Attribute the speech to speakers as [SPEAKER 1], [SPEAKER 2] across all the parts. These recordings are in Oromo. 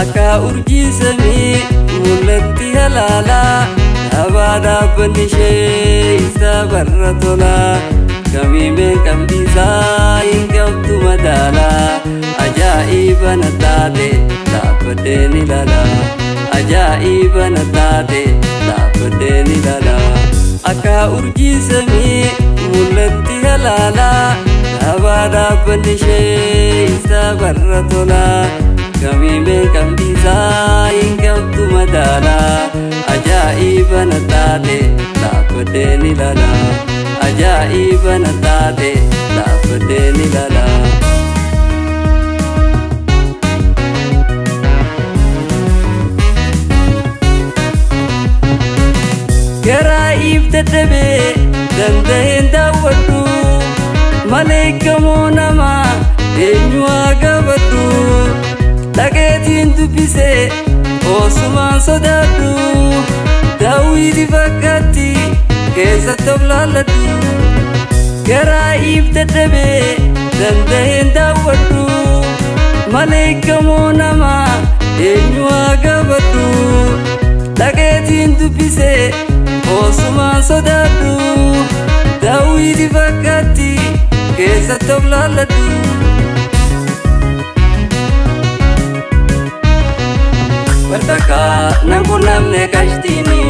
[SPEAKER 1] Aka urji sami mulatti halala abada bandishe isa barratola kami me kambisa ingabtu madala ajaiba natate tapdeni lala ajaiba natate tapdeni lala Aka urji sami mulatti halala abada bandishe isa barratola kami me kambisa ingabtu madala ajaiba natate tapdeni lala ajaiba natate tapdeni lala Gara ibtadabe dandahin dawadu malaikamu nama eenyuwa gabadu Tageetiin dubbise osumaan sodaadhu daawwiti fakkaatti keessatti of laalladhu garaa ibtadabe dandaheen daawwadhu maleekamoo namaa eenyuwaa gabadhu tageetiin dubbise osumaan sodaadhu daawwiti fakkaatti keessatti of laalladhu Bartaka nangunamne kashtini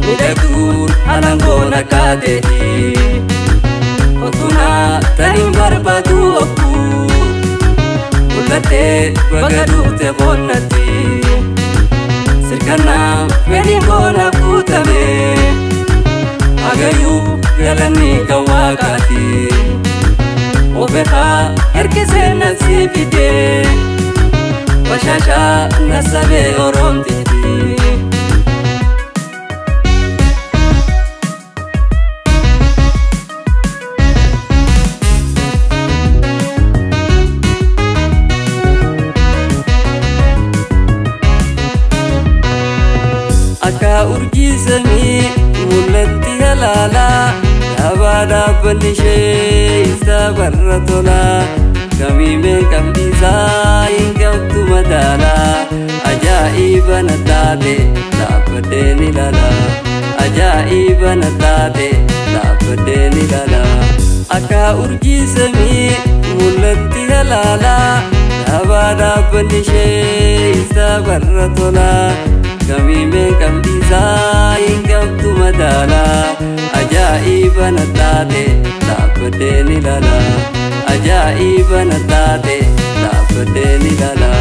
[SPEAKER 1] Midagdur anangona kadeti Otuna tanim barbadu oku Ulate bagadu te bonati Sirkana medingona kutame Agayu galani kawakati Obeha herkese nasibide Washasha nasabe oromtiti Aka urji sami mulatti halala abada bandishe isa barratola kami me kambisa ingabtu madala ajaiba natate tapdeni lala ajaiba natate tapdeni lala Aka urji sami mulatti halala abada bandishe isa barratola kami me kambisa ingabtu madala ajaiba natate tapdeni lala ajaiba natate tapdeni lala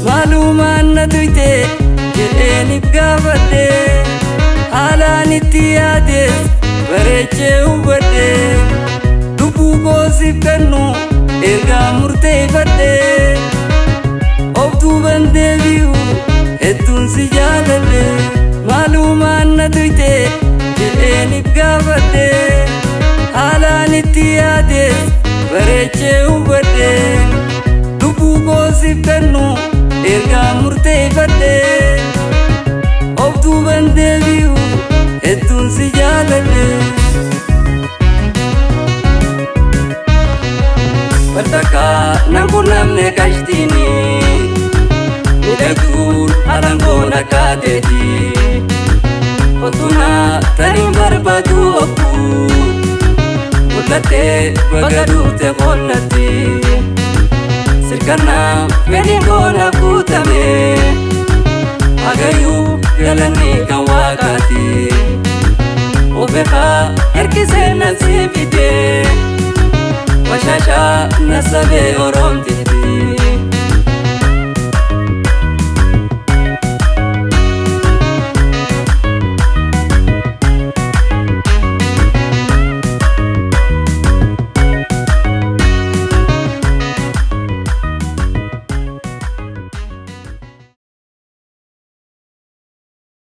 [SPEAKER 1] Maluman natuite jedheenif gaafadhe haalaan itti yaades bareechee hubadhe lubbuu koosiif kennu ergaa murteeffadhe of duuban deebi'u hedduun si jaaladhe maalumaan natuite jedheenif gaafadhe haalaan itti yaades bareechee hubadhe lubbuu koosiif kennu ergaa murteeffadhe of duuban deebi'u hedduun si jaaladhe Bartaka nangunamne kashtini Midagdur anangona kadeti Otuna tanim barbadu oku Ulate bagadu te bonati Sirkana medingona kutame Agayu galani kawakati Obeha herkise nasibide Washasha nasabe oromtiti